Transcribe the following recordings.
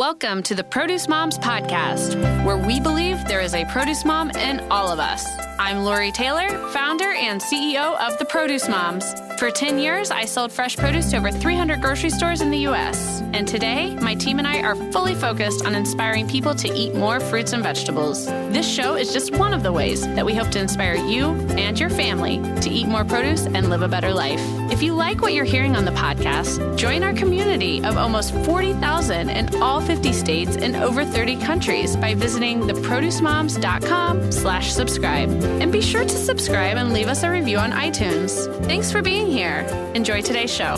Welcome to the Produce Moms Podcast, where we believe there is a produce mom in all of us. I'm Lori Taylor, founder and CEO of the Produce Moms. For 10 years, I sold fresh produce to over 300 grocery stores in the U.S. And today, my team and I are fully focused on inspiring people to eat more fruits and vegetables. This show is just one of the ways that we hope to inspire you and your family to eat more produce and live a better life. If you like what you're hearing on the podcast, join our community of almost 40,000 in all 50 states and over 30 countries by visiting theproducemoms.com/subscribe. And be sure to subscribe and leave us a review on iTunes. Thanks for being here. Enjoy today's show.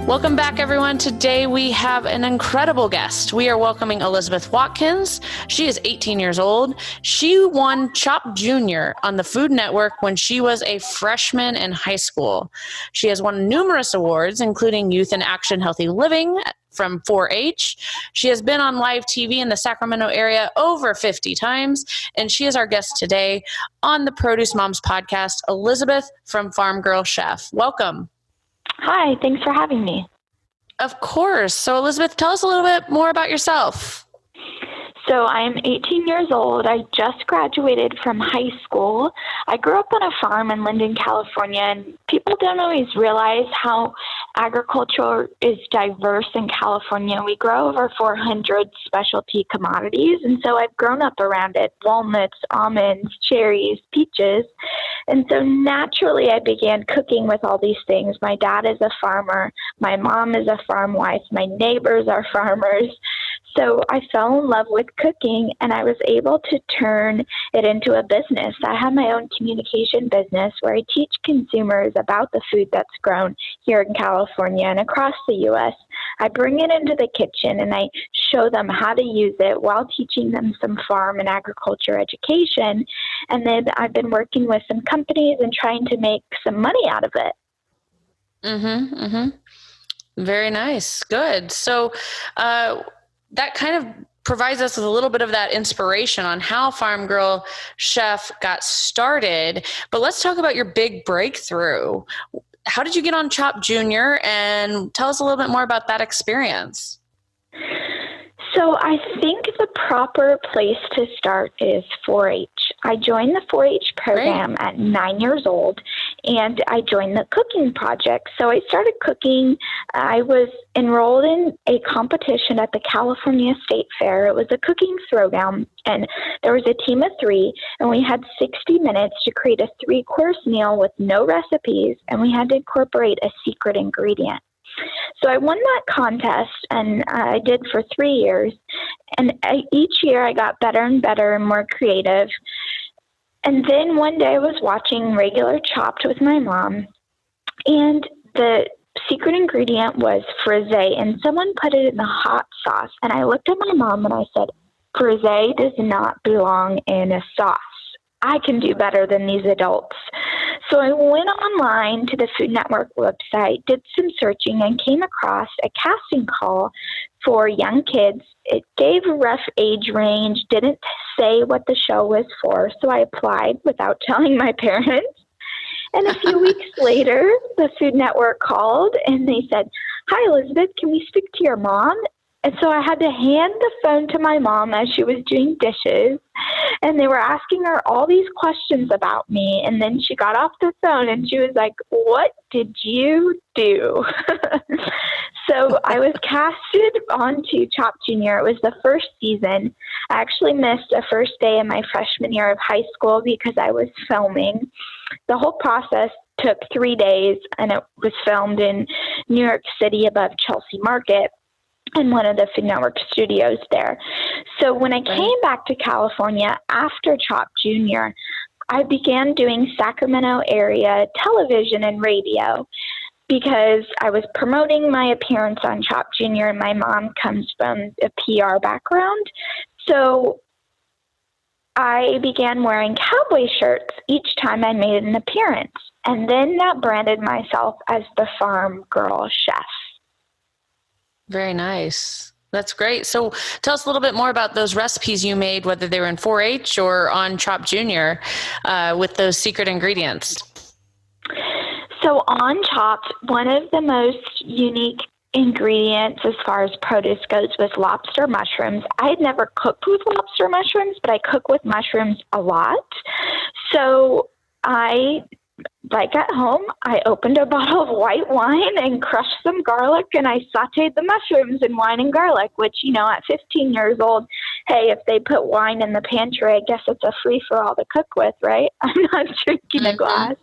Welcome back, everyone. Today we have an incredible guest. We are welcoming Elisabeth Watkins. She is 18 years old. She won Chopped Junior on the Food Network when she was a freshman in high school. She has won numerous awards, including Youth in Action Healthy Living from 4-H. She has been on live TV in the Sacramento area over 50 times, and she is our guest today on the Produce Moms podcast, Elisabeth from Farm Girl Chef. Welcome. Hi, thanks for having me. Of course. So Elisabeth, tell us a little bit more about yourself. So I'm 18 years old. I just graduated from high school. I grew up on a farm in Linden, California, and people don't always realize how agriculture is diverse in California. We grow over 400 specialty commodities, and so I've grown up around it: walnuts, almonds, cherries, peaches. And so naturally I began cooking with all these things. My dad is a farmer. My mom is a farm wife. My neighbors are farmers. So I fell in love with cooking, and I was able to turn it into a business. I have my own communication business where I teach consumers about the food that's grown here in California and across the U.S. I bring it into the kitchen, and I show them how to use it while teaching them some farm and agriculture education. And then I've been working with some companies and trying to make some money out of it. Very nice. Good. So, that kind of provides us with a little bit of that inspiration on how Farm Girl Chef got started. But let's talk about your big breakthrough. How did you get on Chopped Junior? And tell us a little bit more about that experience. So I think the proper place to start is 4-H. I joined the 4-H program at 9 years old, and I joined the cooking project. So I started cooking. I was enrolled in a competition at the California State Fair. It was a cooking throwdown, and there was a team of 3, and we had 60 minutes to create a 3-course meal with no recipes, and we had to incorporate a secret ingredient. So I won that contest, and I did for 3 years. And each year I got better and better and more creative. And then one day I was watching regular Chopped with my mom, and the secret ingredient was frisee, and someone put it in the hot sauce. And I looked at my mom and I said, frisee does not belong in a sauce. I can do better than these adults. So I went online to the Food Network website, did some searching, and came across a casting call for young kids. It gave a rough age range, didn't say what the show was for, so I applied without telling my parents. And a few weeks later, the Food Network called, and they said, "Hi, Elisabeth, can we speak to your mom?" And so I had to hand the phone to my mom as she was doing dishes, and they were asking her all these questions about me. And then she got off the phone and she was like, "What did you do?" So I was casted onto Chopped Junior. It was the first season. I actually missed the first day of my freshman year of high school because I was filming. The whole process took 3 days, and it was filmed in New York City above Chelsea Market, in one of the Food Network studios there. So when I came back to California after Chopped Junior, I began doing Sacramento area television and radio because I was promoting my appearance on Chopped Junior, and my mom comes from a PR background. So I began wearing cowboy shirts each time I made an appearance, and then that branded myself as the Farm Girl Chef. Very nice. That's great. So tell us a little bit more about those recipes you made, whether they were in 4-H or on Chopped Junior, with those secret ingredients. So on Chopped, one of the most unique ingredients as far as produce goes was lobster mushrooms. I had never cooked with lobster mushrooms, but I cook with mushrooms a lot. So at home, I opened a bottle of white wine and crushed some garlic, and I sauteed the mushrooms in wine and garlic, which, at 15 years old, hey, if they put wine in the pantry, I guess it's a free-for-all to cook with, right? I'm not drinking a glass.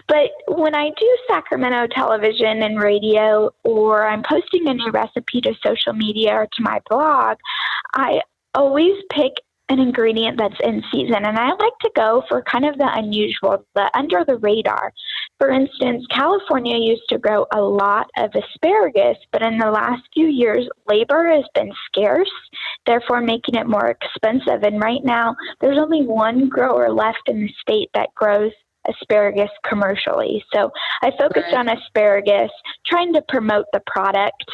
But when I do Sacramento television and radio, or I'm posting a new recipe to social media or to my blog, I always pick an ingredient that's in season. And I like to go for kind of the unusual, the under the radar. For instance, California used to grow a lot of asparagus, but in the last few years, labor has been scarce, therefore making it more expensive. And right now, there's only one grower left in the state that grows asparagus commercially. So I focused on asparagus, trying to promote the product.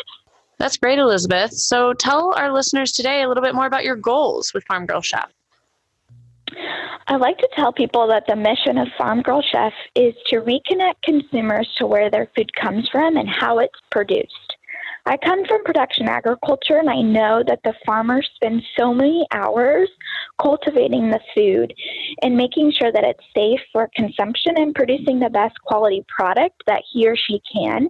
That's great, Elisabeth. So tell our listeners today a little bit more about your goals with Farm Girl Chef. I like to tell people that the mission of Farm Girl Chef is to reconnect consumers to where their food comes from and how it's produced. I come from production agriculture, and I know that the farmers spend so many hours cultivating the food and making sure that it's safe for consumption and producing the best quality product that he or she can.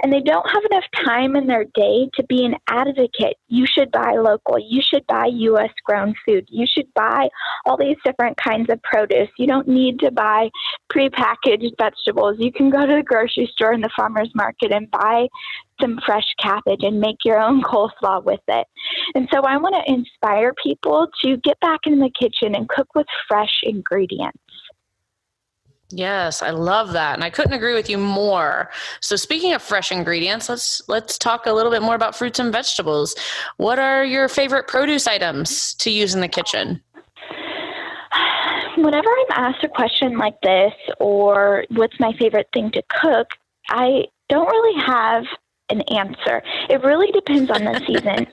And they don't have enough time in their day to be an advocate. You should buy local. You should buy U.S. grown food. You should buy all these different kinds of produce. You don't need to buy prepackaged vegetables. You can go to the grocery store and the farmer's market and buy some fresh cabbage and make your own coleslaw with it. And so I want to inspire people to get back in the kitchen and cook with fresh ingredients. Yes, I love that. And I couldn't agree with you more. So speaking of fresh ingredients, let's talk a little bit more about fruits and vegetables. What are your favorite produce items to use in the kitchen? Whenever I'm asked a question like this, or what's my favorite thing to cook, I don't really have an answer. It really depends on the season.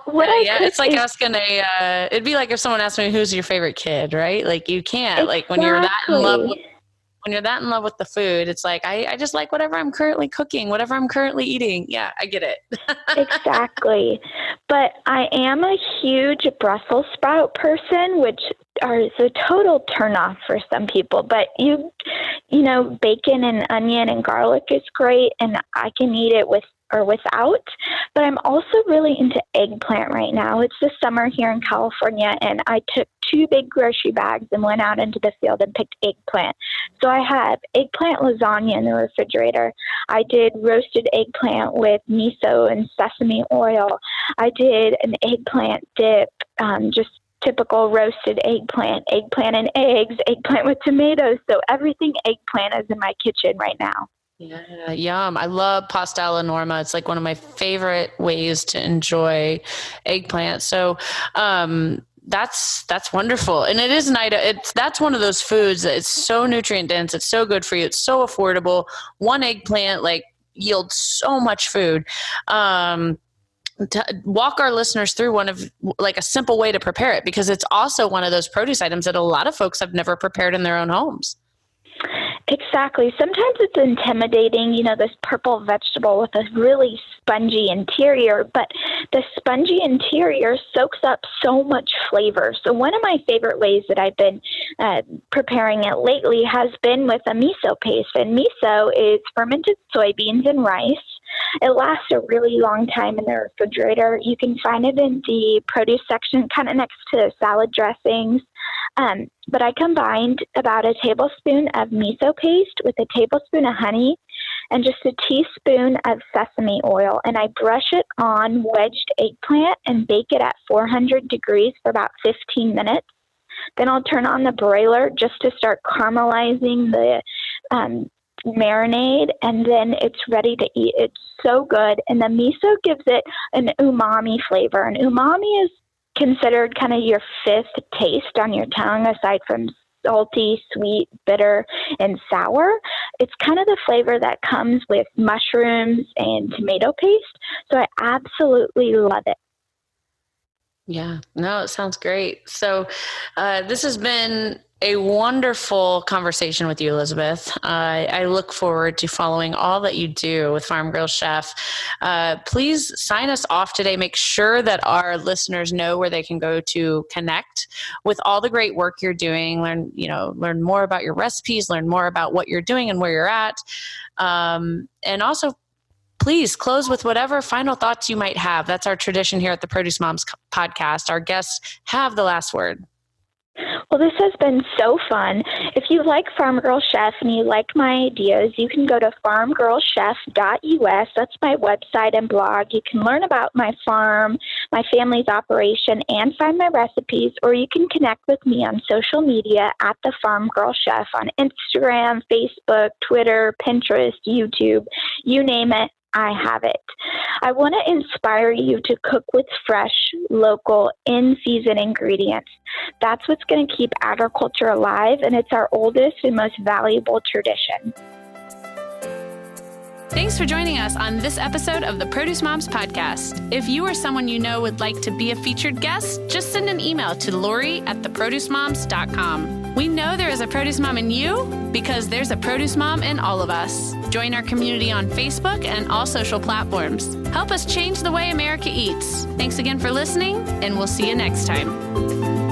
It's like asking it'd be like if someone asked me, who's your favorite kid, right? Like you can't, Exactly. like when you're that in love with the food, it's like, I just like whatever I'm currently cooking, whatever I'm currently eating. Yeah, I get it. Exactly. But I am a huge Brussels sprout person, which is a total turnoff for some people. But bacon and onion and garlic is great, and I can eat it with or without. But I'm also really into eggplant right now. It's the summer here in California, and I took 2 big grocery bags and went out into the field and picked eggplant. So I have eggplant lasagna in the refrigerator. I did roasted eggplant with miso and sesame oil. I did an eggplant dip, just typical roasted eggplant and eggs, eggplant with tomatoes. So everything eggplant is in my kitchen right now. Yeah, yum. I love pasta alla norma. It's like one of my favorite ways to enjoy eggplant. So, that's wonderful. And it is that's one of those foods that it's so nutrient dense. It's so good for you. It's so affordable. One eggplant yields so much food. To walk our listeners through a simple way to prepare it, because it's also one of those produce items that a lot of folks have never prepared in their own homes. Exactly. Sometimes it's intimidating, this purple vegetable with a really spongy interior, but the spongy interior soaks up so much flavor. So one of my favorite ways that I've been preparing it lately has been with a miso paste. And miso is fermented soybeans and rice. It lasts a really long time in the refrigerator. You can find it in the produce section, kind of next to salad dressings. But I combined about a tablespoon of miso paste with a tablespoon of honey and just a teaspoon of sesame oil. And I brush it on wedged eggplant and bake it at 400 degrees for about 15 minutes. Then I'll turn on the broiler just to start caramelizing the marinade, and then it's ready to eat. It's so good. And the miso gives it an umami flavor. And umami is considered kind of your 5th taste on your tongue, aside from salty, sweet, bitter, and sour. It's kind of the flavor that comes with mushrooms and tomato paste. So I absolutely love it. Yeah, no, it sounds great. So this has been a wonderful conversation with you, Elisabeth. I look forward to following all that you do with Farm Girl Chef. Please sign us off today. Make sure that our listeners know where they can go to connect with all the great work you're doing, learn more about your recipes, learn more about what you're doing and where you're at. And also, please close with whatever final thoughts you might have. That's our tradition here at the Produce Moms podcast. Our guests have the last word. Well, this has been so fun. If you like Farm Girl Chef and you like my ideas, you can go to farmgirlchef.us. That's my website and blog. You can learn about my farm, my family's operation, and find my recipes, or you can connect with me on social media at the Farm Girl Chef on Instagram, Facebook, Twitter, Pinterest, YouTube, you name it. I have it. I want to inspire you to cook with fresh, local, in-season ingredients. That's what's going to keep agriculture alive, and it's our oldest and most valuable tradition. Thanks for joining us on this episode of the Produce Moms podcast. If you or someone you know would like to be a featured guest, just send an email to Lori@theproducemoms.com. We know there is a produce mom in you because there's a produce mom in all of us. Join our community on Facebook and all social platforms. Help us change the way America eats. Thanks again for listening, and we'll see you next time.